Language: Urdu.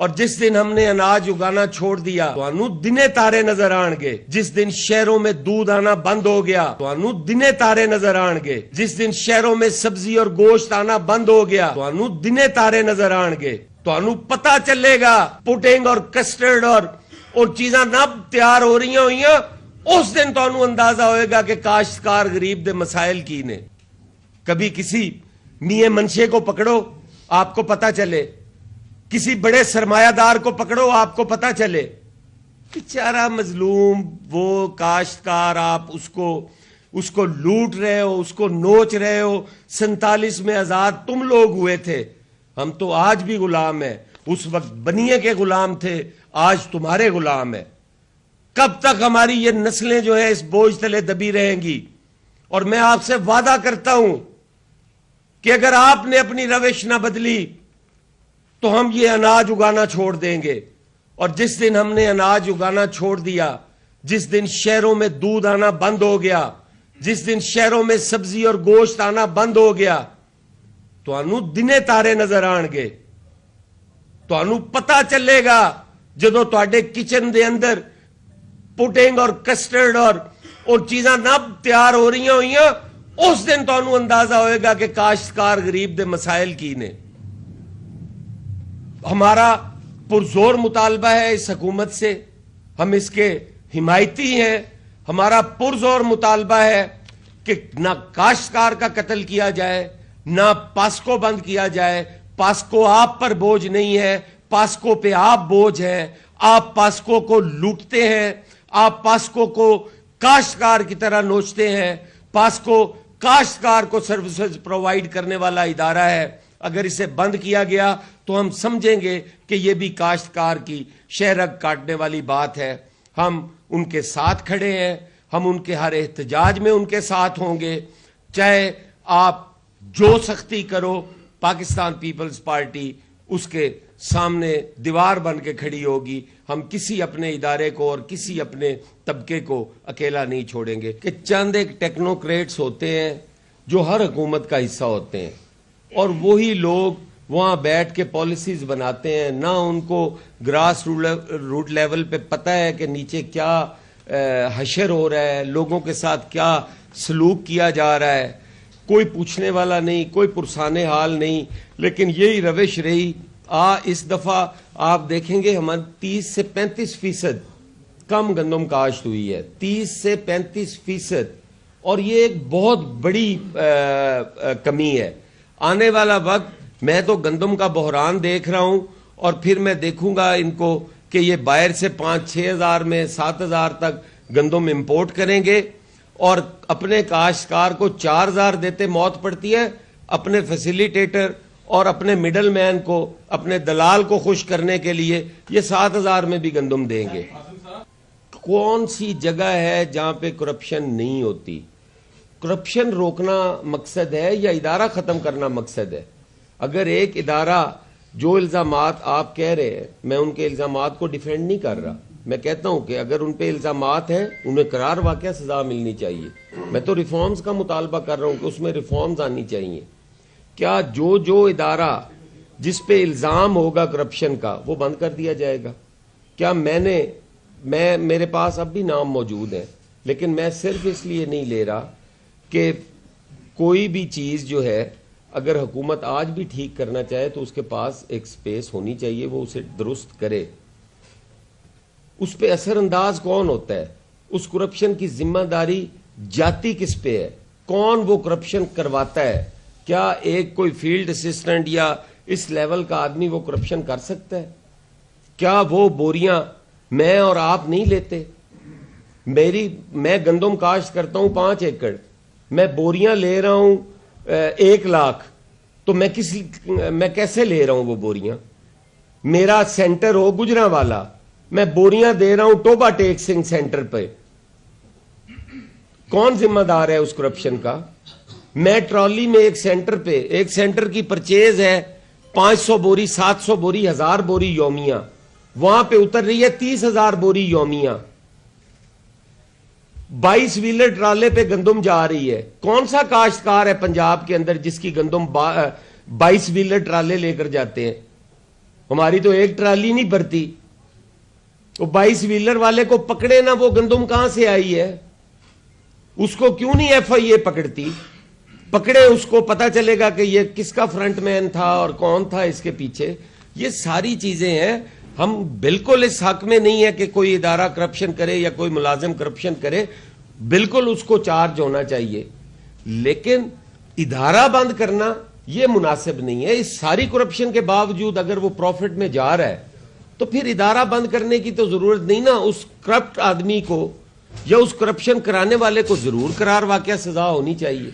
اور جس دن ہم نے اناج اگانا چھوڑ دیا تو دنے تارے نظر آن گے. جس دن شہروں میں دودھ آنا بند ہو گیا تو دنے تارے نظر آن گے. جس دن شہروں میں سبزی اور گوشت آنا بند ہو گیا تو دنے تارے نظر آن گے. تو پتا چلے گا پوٹنگ اور کسٹرڈ اور چیزاں نہ تیار ہو رہی ہوئی ہیں. اس دن تو اندازہ ہوئے گا کہ کاشتکار غریب دے مسائل کی نے. کبھی کسی میاں منشے کو پکڑو آپ کو پتا چلے, کسی بڑے سرمایہ دار کو پکڑو آپ کو پتا چلے. بیچارہ مظلوم وہ کاشتکار, آپ اس کو لوٹ رہے ہو, اس کو نوچ رہے ہو. 47 میں آزاد تم لوگ ہوئے تھے, ہم تو آج بھی غلام ہیں. اس وقت بنیے کے غلام تھے, آج تمہارے غلام ہیں. کب تک ہماری یہ نسلیں جو ہیں اس بوجھ تلے دبی رہیں گی؟ اور میں آپ سے وعدہ کرتا ہوں کہ اگر آپ نے اپنی روش نہ بدلی تو ہم یہ اناج اگانا چھوڑ دیں گے. اور جس دن ہم نے اناج اگانا چھوڑ دیا, جس دن شہروں میں دودھ آنا بند ہو گیا, جس دن شہروں میں سبزی اور گوشت آنا بند ہو گیا تو دنے تارے نظر آن گے. تو پتا چلے گا جدو تواڈے کچن دے اندر پوٹنگ اور کسٹرڈ اور چیزاں نہ تیار ہو رہی ہوئی ہیں. اس دن تو اندازہ ہوئے گا کہ کاشتکار غریب دے مسائل کی نے. ہمارا پرزور مطالبہ ہے اس حکومت سے, ہم اس کے حمایتی ہیں. ہمارا پرزور مطالبہ ہے کہ نہ کاشتکار کا قتل کیا جائے, نہ پاسکو بند کیا جائے. پاسکو آپ پر بوجھ نہیں ہے, پاسکو پہ آپ بوجھ ہیں. آپ پاسکو کو لوٹتے ہیں, آپ پاسکو کو کاشتکار کی طرح نوچتے ہیں. پاسکو کاشتکار کو سروسز پرووائیڈ کرنے والا ادارہ ہے. اگر اسے بند کیا گیا تو ہم سمجھیں گے کہ یہ بھی کاشتکار کی شہرگ کاٹنے والی بات ہے. ہم ان کے ساتھ کھڑے ہیں, ہم ان کے ہر احتجاج میں ان کے ساتھ ہوں گے. چاہے آپ جو سختی کرو, پاکستان پیپلز پارٹی اس کے سامنے دیوار بن کے کھڑی ہوگی. ہم کسی اپنے ادارے کو اور کسی اپنے طبقے کو اکیلا نہیں چھوڑیں گے. کہ چند ایک ٹیکنوکریٹس ہوتے ہیں جو ہر حکومت کا حصہ ہوتے ہیں, اور وہی لوگ وہاں بیٹھ کے پالیسیز بناتے ہیں. نہ ان کو گراس روٹ لیول پہ پتہ ہے کہ نیچے کیا حشر ہو رہا ہے, لوگوں کے ساتھ کیا سلوک کیا جا رہا ہے. کوئی پوچھنے والا نہیں, کوئی پرسان حال نہیں. لیکن یہی روش رہی. اس دفعہ آپ دیکھیں گے ہماری 30 سے 35% کم گندم کاشت ہوئی ہے, 30 سے 35%, اور یہ ایک بہت بڑی کمی ہے. آنے والا وقت میں تو گندم کا بحران دیکھ رہا ہوں, اور پھر میں دیکھوں گا ان کو کہ یہ باہر سے 5-6 ہزار میں 7 ہزار تک گندم امپورٹ کریں گے, اور اپنے کاشتکار کو 4 ہزار دیتے موت پڑتی ہے. اپنے فیسیلیٹیٹر اور اپنے مڈل مین کو, اپنے دلال کو خوش کرنے کے لیے یہ 7 ہزار میں بھی گندم دیں گے. کون سی جگہ ہے جہاں پہ کرپشن نہیں ہوتی؟ کرپشن روکنا مقصد ہے یا ادارہ ختم کرنا مقصد ہے؟ اگر ایک ادارہ جو الزامات آپ کہہ رہے ہیں, میں ان کے الزامات کو ڈیفینڈ نہیں کر رہا, میں کہتا ہوں کہ اگر ان پہ الزامات ہیں انہیں قرار واقعہ سزا ملنی چاہیے. میں تو ریفارمز کا مطالبہ کر رہا ہوں کہ اس میں ریفارمز آنی چاہیے. کیا جو ادارہ جس پہ الزام ہوگا کرپشن کا وہ بند کر دیا جائے گا؟ کیا میرے پاس اب بھی نام موجود ہیں, لیکن میں صرف اس لیے نہیں لے رہا کہ کوئی بھی چیز جو ہے اگر حکومت آج بھی ٹھیک کرنا چاہے تو اس کے پاس ایک سپیس ہونی چاہیے, وہ اسے درست کرے. اس پہ اثر انداز کون ہوتا ہے؟ اس کرپشن کی ذمہ داری جاتی کس پہ ہے؟ کون وہ کرپشن کرواتا ہے؟ کیا ایک کوئی فیلڈ اسسٹنٹ یا اس لیول کا آدمی وہ کرپشن کر سکتا ہے؟ کیا وہ بوریاں میں اور آپ نہیں لیتے؟ میں گندم کاشت کرتا ہوں 5 ایکڑ, میں بوریاں لے رہا ہوں 1 لاکھ, تو میں کیسے لے رہا ہوں وہ بوریاں؟ میرا سینٹر ہو گجرانوالا, میں بوریاں دے رہا ہوں ٹوبا ٹیکسنگ سینٹر پہ, کون ذمہ دار ہے اس کرپشن کا؟ میں ٹرالی میں ایک سینٹر کی پرچیز ہے 500 بوری 700 بوری 1000 بوری یومیہ, وہاں پہ اتر رہی ہے 30,000 بوری یومیہ. 22 ویلر ٹرالے پہ گندم جا رہی ہے. کون سا کاشتکار ہے پنجاب کے اندر جس کی گندم 22 ویلر ٹرالے لے کر جاتے ہیں؟ ہماری تو ایک ٹرالی نہیں بھرتی. وہ 22 ویلر والے کو پکڑے نا, وہ گندم کہاں سے آئی ہے, اس کو کیوں نہیں ایف آئی اے پکڑتی؟ پکڑے اس کو, پتا چلے گا کہ یہ کس کا فرنٹ مین تھا اور کون تھا اس کے پیچھے. یہ ساری چیزیں ہیں. ہم بالکل اس حق میں نہیں ہے کہ کوئی ادارہ کرپشن کرے یا کوئی ملازم کرپشن کرے, بالکل اس کو چارج ہونا چاہیے, لیکن ادارہ بند کرنا یہ مناسب نہیں ہے. اس ساری کرپشن کے باوجود اگر وہ پروفٹ میں جا رہا ہے تو پھر ادارہ بند کرنے کی تو ضرورت نہیں نا. اس کرپٹ آدمی کو یا اس کرپشن کرانے والے کو ضرور قرار واقعہ سزا ہونی چاہیے.